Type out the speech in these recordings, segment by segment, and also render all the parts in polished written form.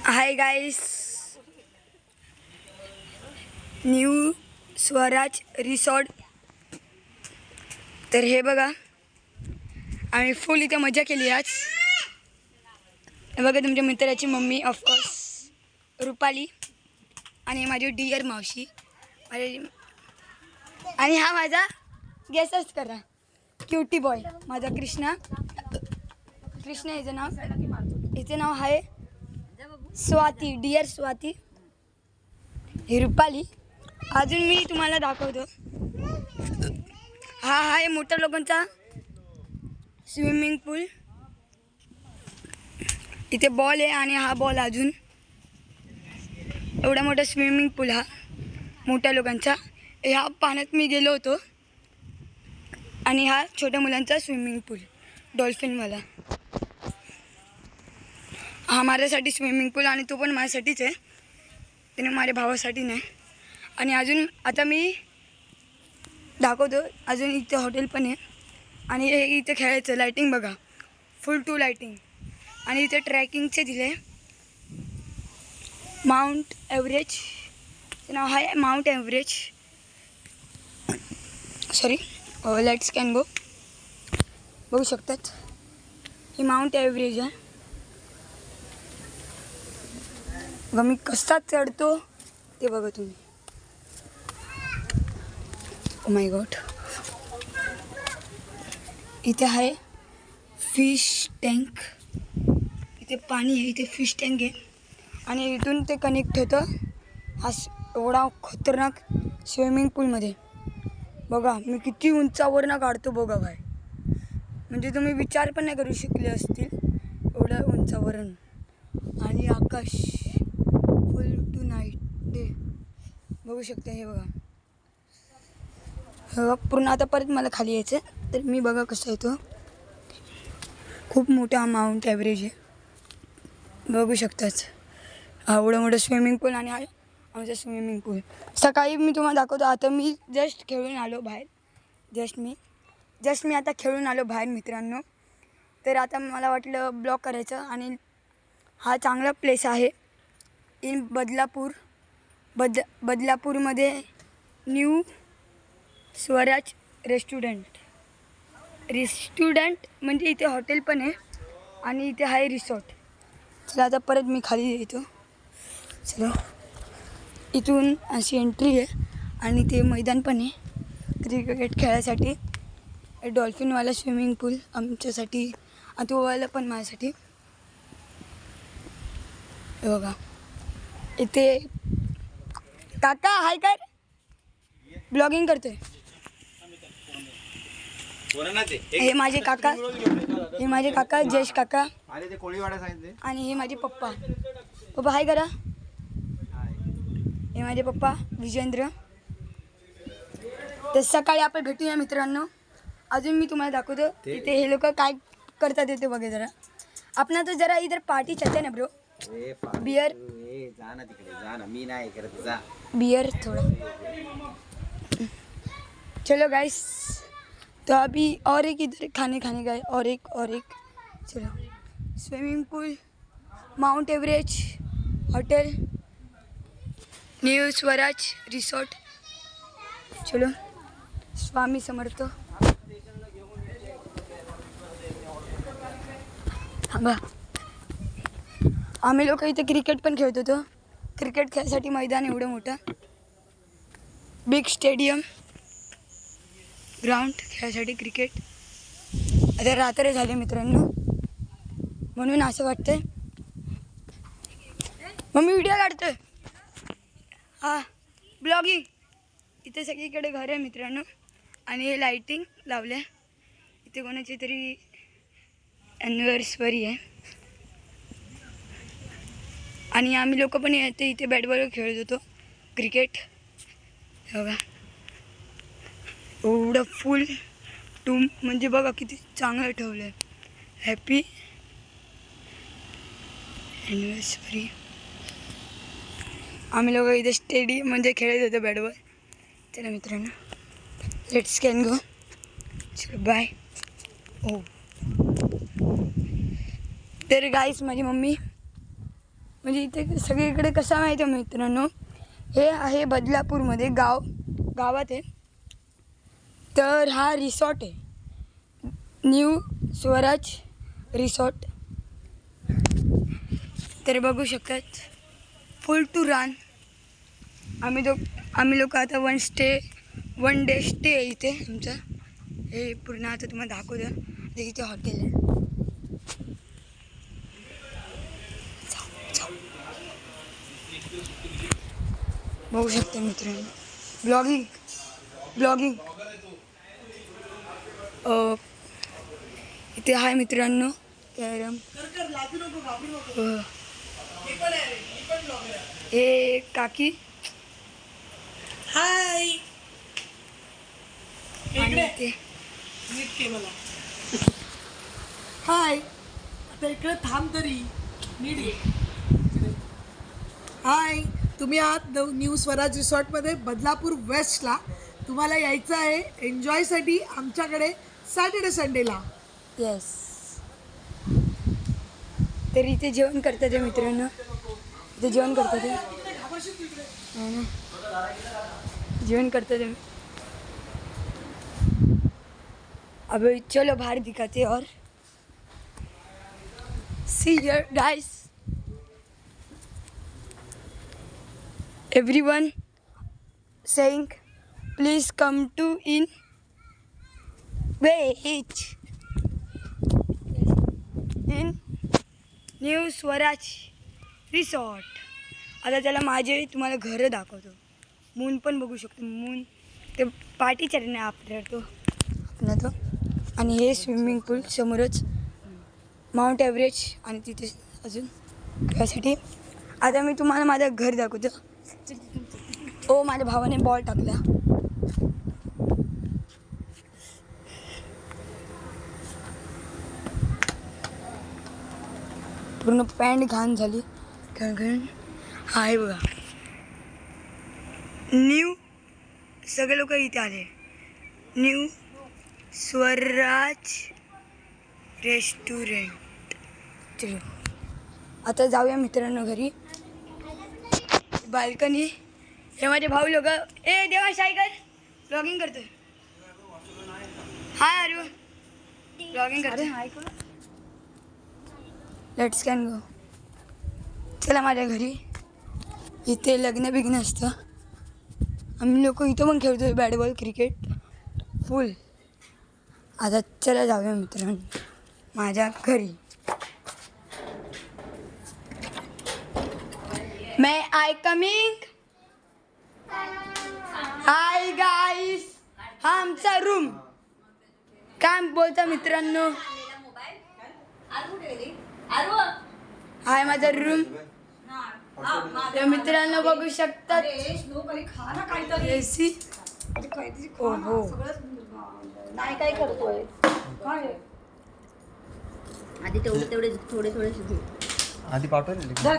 Hi guys, new Swaraj resort. तर हे बघा, आम्ही फुल इथे मजा केली आज. हे बघा तुमच्या मित्राची मम्मी, ऑफकोर्स रुपाली, आणि माझी डिअर मावशी, आणि हा माझा गेसच करा क्यूटी बॉय, माझा कृष्णा. हिचं नाव आहे स्वाती, डिअर स्वाती. ही रुपाली. अजून मी तुम्हाला दाखवतो, हा आहे मोठ्या लोकांचा स्विमिंग पूल. इथे बॉल आहे आणि हा बॉल अजून एवढा मोठा स्विमिंग पूल हा मोठ्या लोकांचा. ह्या पाण्यात मी गेलो होतो. आणि हा छोट्या मुलांचा स्विमिंग पूल डॉल्फिनवाला. हा माझ्यासाठी स्विमिंग पूल, आणि तो पण माझ्यासाठीच आहे, त्याने माझ्या भावासाठी नाही. आणि अजून आता मी दाखवतो, अजून इथे हॉटेल पण आहे. आणि हे इथे खेळायचं, लाईटिंग बघा, फुल टू लाईटिंग. आणि इथे ट्रॅकिंगचे दिले, माउंट एव्हरेज, ते नाव आहे mount average. Sorry, let's can go. बघू शकतात, ही माउंट एव्हरेज आहे. बघा मी कसा चढतो ते बघा तुम्ही. Oh my God. इथे आहे फिश टँक, इथे पाणी आहे, इथे फिश टँक आहे. आणि इथून ते कनेक्ट होतं हा एवढा खतरनाक स्विमिंग पूलमध्ये. बघा मी किती उंचावरनं काढतो बघा भाई, म्हणजे तुम्ही विचार पण नाही करू शकले असतील एवढ्या उंचावरून. आणि आकाश फुल टू नाईट डे बघू शकता. हे बघा, हे बघा पूर्ण. आता परत मला खाली यायचं आहे, तर मी बघा कसं येतो. खूप मोठा माउंट एव्हरेज आहे, बघू शकताच. एवढं मोठं स्विमिंग पूल, आणि हा आमचा स्विमिंग पूल. सकाळी मी तुम्हाला दाखवतो. आता मी जस्ट खेळून आलो बाहेर, जस्ट मी आता खेळून आलो बाहेर मित्रांनो. तर आता मला वाटलं ब्लॉग करायचं. आणि हा चांगला प्लेस आहे इन बदलापूर. बदलापूरमध्ये न्यू स्वराज रेस्टॉरंट म्हणजे इथे हॉटेल पण आहे, आणि इथे आहे रिसॉर्ट. चला आता परत मी खाली येतो. चला, इथून अशी एंट्री आहे, आणि ते मैदान पण आहे क्रिकेट खेळायसाठी. डॉल्फिनवाला स्विमिंग पूल आमच्यासाठी, आणि तो वाला पण माझ्यासाठी. हे बघा, इथे काका हाय कर, ब्लॉगिंग करतोय. हे माझे काका जयेश काका, आणि हे माझे पप्पा. पप्पा हाय करा. हे माझे पप्पा विजेंद्र. तर सकाळी आपण भेटूया मित्रांनो. अजून मी तुम्हाला दाखवतो इथे हे लोक काय करतात ते बघा जरा. आपण तो जरा इधर पार्टी चलते ना ब्रो. बियर मी नाही करत, जा बियर थोड़ा. चलो गाइस, तो अभी और एक इधर खाने का है, और एक चलो. Swimming pool, mount average hotel, new Swaraj resort. चलो, स्वामी समर्थ. बा आम्ही लोक इथे क्रिकेट पण खेळत होतो. क्रिकेट खेळायसाठी मैदान एवढं मोठं, बिग स्टेडियम ग्राउंड खेळायसाठी क्रिकेट. आता रात्र झाली मित्रांनो, म्हणून असं वाटतंय. मम्मी व्हिडिओ काढतोय, हा ब्लॉगिंग. इथे सगळीकडे घर आहे मित्रांनो, आणि हे लाईटिंग लावल्या. इथे कोणाची तरी ॲनिव्हर्सरी आहे, आणि आम्ही लोक पण येते इथे बॅट बॉल खेळत होतो क्रिकेट. बघा एवढं फुल टू, म्हणजे बघा किती चांगलं ठेवलं आहे. Happy anniversary. आम्ही लोक इथे स्टेडियम म्हणजे खेळत होतो बॅट बॉल. चला मित्रांनो, लेट्स कॅन गो. चलो बाय. ओ तर गाईस, माझी मम्मी म्हणजे इथे सगळीकडे कसं माहिती आहे मित्रांनो, हे आहे बदलापूरमध्ये गावात आहे. तर हा रिसॉर्ट आहे, न्यू स्वराज रिसॉर्ट. तर बघू शकतात फुल टू रन. आम्ही लोक आता वन डे स्टे आहे इथे आमचं. हे पूर्ण आता तुम्हाला दाखवतं. ते इथे हॉटेल आहे. बघू शकता मित्रांनो, ब्लॉगिंग इथे आहे मित्रांनो कॅरम. हे काकी हाय आणि ते नीट के मला हाय. आता इकडे थांब तरी नीट घे. हाय, तुम्ही आहात न्यू स्वराज रिसॉर्टमध्ये बदलापूर वेस्टला. तुम्हाला यायचं आहे एन्जॉयसाठी आमच्याकडे सॅटर्डे संडेला. येस. तर इथे जेवण करतात आहे मित्रांनो, इथे जेवण करतात आहे. जेवण करते थे. अब चलो बाहर दिखाते और see here guys, everyone saying please come to in ways in new Swaraj resort. आता त्याला माझे तुम्हाला घरं दाखवतो. मून पण बघू शकतो. मून ते पार्टी चढणे आपला तो आणि हे स्विमिंग पूल समोरच, माउंट एव्हरेस्ट आणि तिथे अजून त्यासाठी. आता मी तुम्हाला माझं घर दाखवतो. ओ माझ्या भावाने बॉल टाकला. पूर्ण पॅन्ट घाण झाली घाण. आहे बघा न्यू, सगळे लोक इथे आले. New Swaraj restaurant. चलो आता जाऊया मित्रांनो घरी. बाल्कनी, हे माझे भाऊ लोक. ए देवा शाईकर ब्लॉगिंग करतोय. हाय अरू ब्लॉगिंग करतोय. Let's can go. चला माझ्या घरी. इथे लग्न बिग्न असतं. आम्ही लोक इथं पण खेळतो बॅट बॉल क्रिकेट फुल. आता चला जाऊया मित्रांनो माझ्या घरी. मे आय कमिंग. हाय गाईस, हा आमचा रूम. काय बोलता मित्रांनो, हाय माझा रूम. तर मित्रांनो बघू शकतात एसी. हो हो नाही काय करतोय आधी तेवढे थोडे घेऊ. आधी पाठवले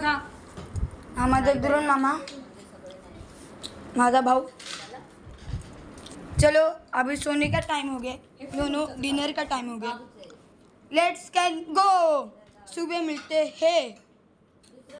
हा माझा दुरून मामा, माझा भाऊ. चलो अभी सोने का टाइम हो गया, दोनों डिनर का टाइम हो गया. Let's can go. सुबह मिलते हैं.